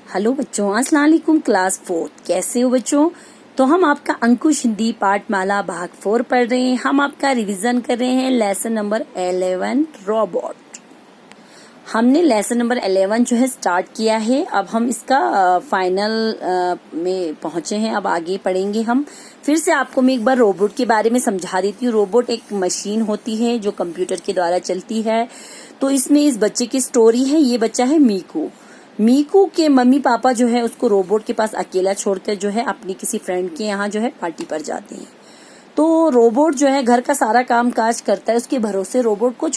Hello बच्चों, अस्सलाम वालेकुम। क्लास 4 कैसे हो बच्चों? तो हम आपका अंकुश हिंदी पाठमाला भाग 4 पढ़ रहे हैं। हम आपका रिवीजन कर रहे हैं लेसन नंबर 11 रोबोट। हमने लेसन नंबर 11 जो है स्टार्ट किया है। अब हम इसका फाइनल में पहुंचे हैं। अब आगे पढ़ेंगे हम। फिर से आपको मैं एक बार रोबोट के बारे में समझा देती हूँ। रोबोट एक मशीन होती है जो कंप्यूटर के द्वारा चलती है। तो इसमें इस बच्चे की स्टोरी है। ये बच्चा है मीकू। मीकू के मम्मी पापा जो है उसको रोबोट के पास अकेला छोड़कर जो है अपनी किसी फ्रेंड के यहाँ जो है पार्टी पर जाते हैं। तो रोबोट जो है घर का सारा काम काज करता है। उसके भरोसे रोबोट को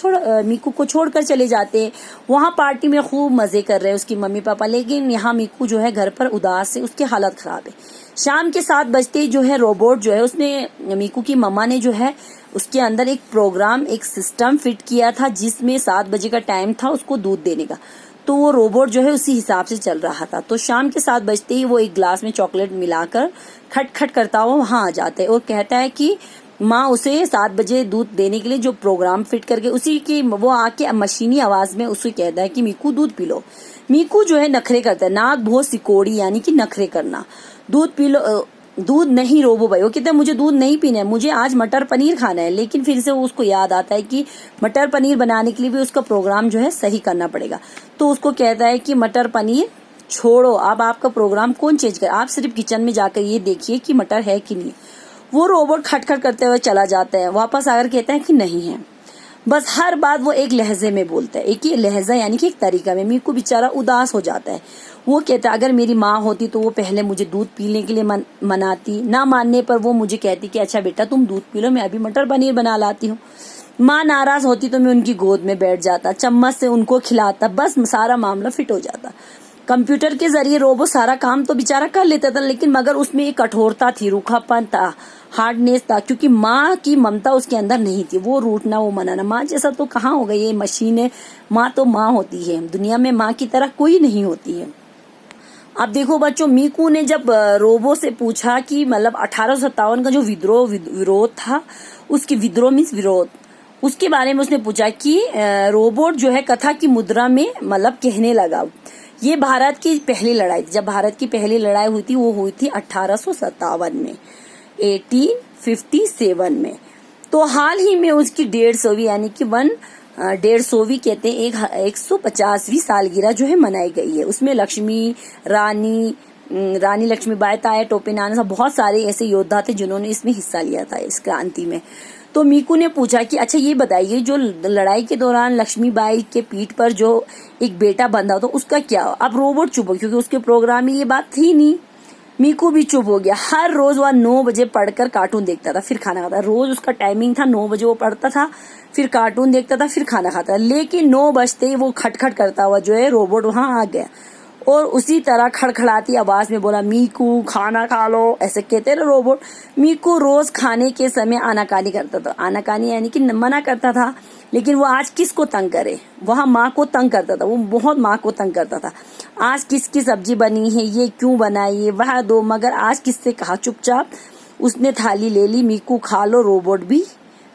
मीकू को छोड़कर चले जाते हैं। वहाँ पार्टी में खूब मजे कर रहे हैं उसकी मम्मी पापा, लेकिन यहाँ मीकू जो है घर पर उदास है, उसकी हालत खराब है। शाम के 7 बजते ही जो है रोबोट जो है उसने मीकू की मम्मा ने जो है उसके अंदर एक प्रोग्राम, एक सिस्टम फिट किया था जिसमें 7 बजे का टाइम था उसको दूध देने का। तो वो रोबोट जो है उसी हिसाब से चल रहा था। तो शाम के 7 बजते ही वो एक ग्लास में चॉकलेट मिलाकर खट खट करता हुआ वहां आ जाता है और कहता है कि माँ उसे 7 बजे दूध देने के लिए जो प्रोग्राम फिट करके उसी की वो आके मशीनी आवाज में उसे कहता है कि मीकू दूध पी लो। मीकू जो है नखरे करता है, नाक बहुत सिकोड़ी यानी कि नखरे करना। दूध पी लो, दूध नहीं रोबो भाई। वो कहता है मुझे दूध नहीं पीना है, मुझे आज मटर पनीर खाना है। लेकिन फिर से उसको याद आता है कि मटर पनीर बनाने के लिए भी उसका प्रोग्राम जो है सही करना पड़ेगा। तो उसको कहता है कि मटर पनीर छोड़ो, अब आपका प्रोग्राम कौन चेंज करे, आप सिर्फ किचन में जाकर ये देखिए कि मटर है कि नहीं। वो रोबोट खटखट करते हुए चला जाता है। वापस आकर कहता है कि नहीं है। बस हर बात वो एक लहजे में बोलता है, एक ही लहजा यानी कि एक तरीका में। मीकू बेचारा उदास हो जाता है। वो कहता है अगर मेरी माँ होती तो वो पहले मुझे दूध पीने के लिए मनाती। ना मानने पर वो मुझे कहती कि अच्छा बेटा तुम दूध पी लो, मैं अभी मटर पनीर बना लाती हूँ। माँ नाराज होती तो मैं उनकी गोद में बैठ जाता, चम्मच से उनको खिलाता, बस सारा मामला फिट हो जाता। कंप्यूटर के जरिए रोबो सारा काम तो बेचारा कर लेता था, लेकिन मगर उसमें एक कठोरता थी, रूखापन था, हार्डनेस था, क्योंकि माँ की ममता उसके अंदर नहीं थी। वो रूठना, वो मनाना, माँ जैसा तो कहाँ होगा, ये मशीन है। माँ तो माँ होती है, दुनिया में माँ की तरह कोई नहीं होती है। अब देखो बच्चों, मीकू ने जब रोबो से पूछा कि मतलब 1857 का जो विरोध था, उसकी विद्रोह मीन्स विरोध, उसके बारे में उसने पूछा कि रोबोट जो है कथा की मुद्रा में मतलब कहने लगा। ये भारत की पहली लड़ाई थी। जब भारत की पहली लड़ाई हुई थी वो हुई थी 1857 में, 1857 में। तो हाल ही में उसकी 150वीं यानी कि 150वीं कहते हैं 150वीं सालगिरह जो है मनाई गई है। उसमें रानी लक्ष्मीबाई, ताया टोपे नाना साहब, बहुत सारे ऐसे योद्धा थे जिन्होंने इसमें हिस्सा लिया था इस क्रांति में। तो मीकू ने पूछा कि अच्छा ये बताइए, जो लड़ाई के दौरान लक्ष्मीबाई के पीठ पर जो एक बेटा बंधा तो उसका क्या हुआ? अब रोबोट चुप हो, क्योंकि उसके प्रोग्राम में ये बात थी नहीं। मीकू भी चुप हो गया। हर रोज वह 9 बजे पढ़कर कार्टून देखता था, फिर खाना खाता। रोज उसका टाइमिंग था, 9 बजे वो पढ़ता था, फिर कार्टून देखता था, फिर खाना खाता। लेकिन 9 बजते ही वो खटखट करता हुआ जो है रोबोट वहां आ गया और उसी तरह खड़खड़ाती आवाज में बोला मीकू खाना खा लो, ऐसे कहते ना रोबोट। मीकू रोज खाने के समय आनाकानी करता था। आनाकानी यानी कि मना करता था, लेकिन वो आज किसको तंग करे, वह माँ को तंग करता था। वो बहुत माँ को तंग करता था। आज किसकी सब्जी बनी है, ये क्यों बनाई है, वह दो। मगर आज किससे कहा, चुपचाप उसने थाली ले ली। मीकू खा लो, रोबोट भी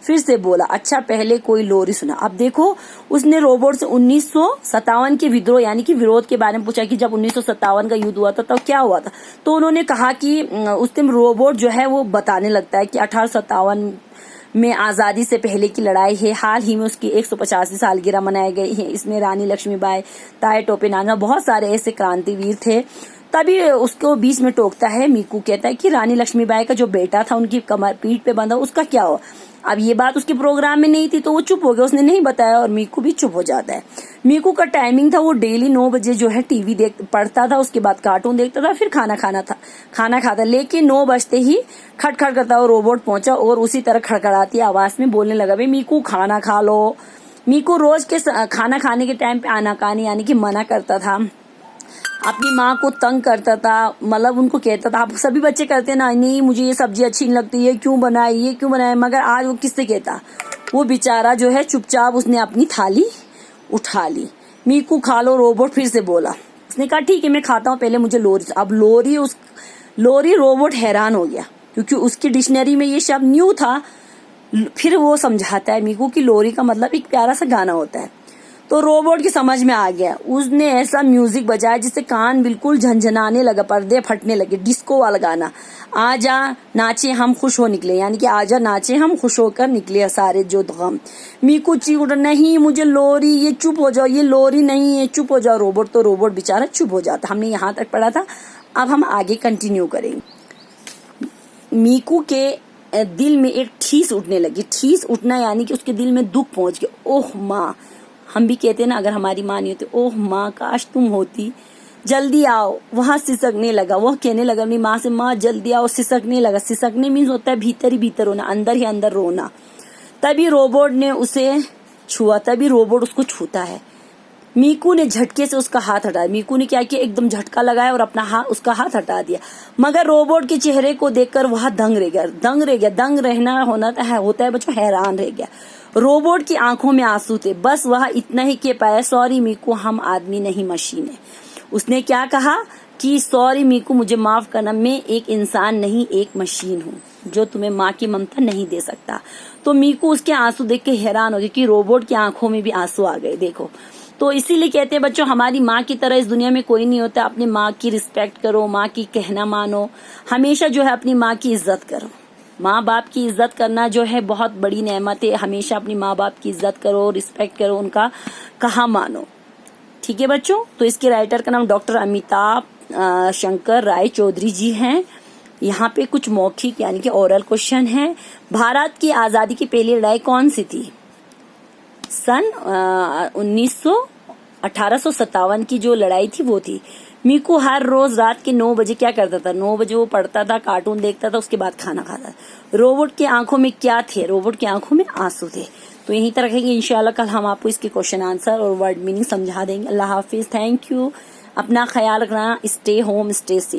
फिर से बोला अच्छा पहले कोई लोरी सुना। अब देखो, उसने रोबोट से 1957 के विद्रोह यानी कि विरोध के बारे में पूछा कि जब 1957 का युद्ध हुआ था तब क्या हुआ था। तो उन्होंने कहा कि उस दिन रोबोट जो है वो बताने लगता है कि 1857 में आजादी से पहले की लड़ाई है। हाल ही में उसकी 150वीं सालगिरह मनाई गई है। इसमें रानी लक्ष्मीबाई, ताया टोपे नाना, बहुत सारे ऐसे क्रांतिवीर थे। तभी उसको बीच में टोकता है। मीकू कहता है कि रानी लक्ष्मीबाई का जो बेटा था उनकी कमर पीठ पे बंधा, उसका क्या हुआ? अब ये बात उसके प्रोग्राम में नहीं थी तो वो चुप हो गया, उसने नहीं बताया और मीकू भी चुप हो जाता है। मीकू का टाइमिंग था, वो डेली 9 बजे जो है टीवी पढ़ता था, उसके बाद कार्टून देखता था, फिर खाना खाता। लेकिन 9 बजते ही खटखट करता हुआ रोबोट पहुंचा और उसी तरह खड़खड़ाती आवाज में बोलने लगा, भाई मीकू खाना खा लो। मीकू रोज के खाना खाने के टाइम पे आनाकानी यानी कि मना करता था, अपनी माँ को तंग करता था। मतलब उनको कहता था, आप सभी बच्चे करते ना, नहीं मुझे ये सब्जी अच्छी नहीं लगती, ये क्यों बनाए। मगर आज वो किससे कहता? वो बेचारा जो है चुपचाप उसने अपनी थाली उठा ली। मीकू खा लो, रोबोट फिर से बोला। उसने कहा ठीक है मैं खाता हूँ, पहले मुझे लोरी। अब लोरी रोबोट हैरान हो गया क्योंकि उसकी डिक्शनरी में ये शब्द न्यू था। फिर वो समझाता है मीकू की लोरी का मतलब एक प्यारा सा गाना होता है। तो रोबोट की समझ में आ गया, उसने ऐसा म्यूजिक बजाया जिससे कान बिल्कुल झंझनाने लगा, पर्दे फटने लगे, डिस्को वाला गाना, आजा नाचे हम खुश हो निकले, यानी कि आजा नाचे हम खुश होकर निकले सारे जो गम। मीकू चीख उठा, नहीं मुझे लोरी, ये चुप हो जाओ, ये लोरी नहीं है, चुप हो जाओ रोबोट। तो रोबोट बेचारा चुप हो जाता। हमने यहाँ तक पढ़ा था, अब हम आगे कंटिन्यू करेंगे। मीकू के दिल में एक ठीस उठने लगी। ठीस उठना यानी कि उसके दिल में दुख पहुंच गया। ओह माँ, हम भी कहते हैं ना, अगर हमारी माँ नहीं होती, ओह माँ काश तुम होती, जल्दी आओ। वहां सिसकने लगा, वह कहने लगा अपनी माँ से, माँ जल्दी आओ। सिसकने लगा। सिसकने मीन्स होता है भीतर ही भीतर रोना, अंदर ही अंदर रोना। तभी रोबोट ने उसे छुआ, तभी रोबोट उसको छूता है। मीकू ने झटके से उसका हाथ हटाया। मीकू ने क्या किया, एकदम झटका लगाया और अपना हाथ, उसका हाथ हटा दिया। मगर रोबोट के चेहरे को देखकर वह दंग रह गया। दंग रहना होता है बच्चों, हैरान रह गया। रोबोट की आंखों में आंसू थे। बस वह इतना ही कह पाया, सॉरी मीकू, हम आदमी नहीं मशीन है। उसने क्या कहा कि सॉरी मीकू, मुझे माफ करना, मैं एक इंसान नहीं, एक मशीन हूँ जो तुम्हें माँ की ममता नहीं दे सकता। तो मीकू उसके आंसू देख के हैरान हो गई कि रोबोट की आंखों में भी आंसू आ गए। देखो, तो इसीलिए कहते हैं बच्चों, हमारी माँ की तरह इस दुनिया में कोई नहीं होता। अपनी माँ की रिस्पेक्ट करो, माँ की कहना मानो, हमेशा जो है अपनी माँ की इज्जत करो। माँ बाप की इज्जत करना जो है बहुत बड़ी नेमत है। हमेशा अपनी माँ बाप की इज्जत करो, रिस्पेक्ट करो, उनका कहा मानो। ठीक है बच्चों, तो इसके राइटर का नाम डॉक्टर अमिताभ शंकर राय चौधरी जी हैं। यहाँ पे कुछ मौखिक यानी कि ओरल क्वेश्चन है। भारत की आजादी की पहली लड़ाई कौन सी थी? सन 1857 की जो लड़ाई थी वो थी। मीकू हर रोज रात के 9 बजे क्या करता था? 9 बजे वो पढ़ता था, कार्टून देखता था, उसके बाद खाना खाता था। रोबोट की आंखों में क्या थे? रोबोट की आंखों में आंसू थे। तो यहीं तक रखेंगे। इंशाल्लाह कल हम आपको इसके क्वेश्चन आंसर और वर्ड मीनिंग समझा देंगे। अल्लाह हाफिज, थैंक यू। अपना ख्याल रखना। Stay home, stay safe.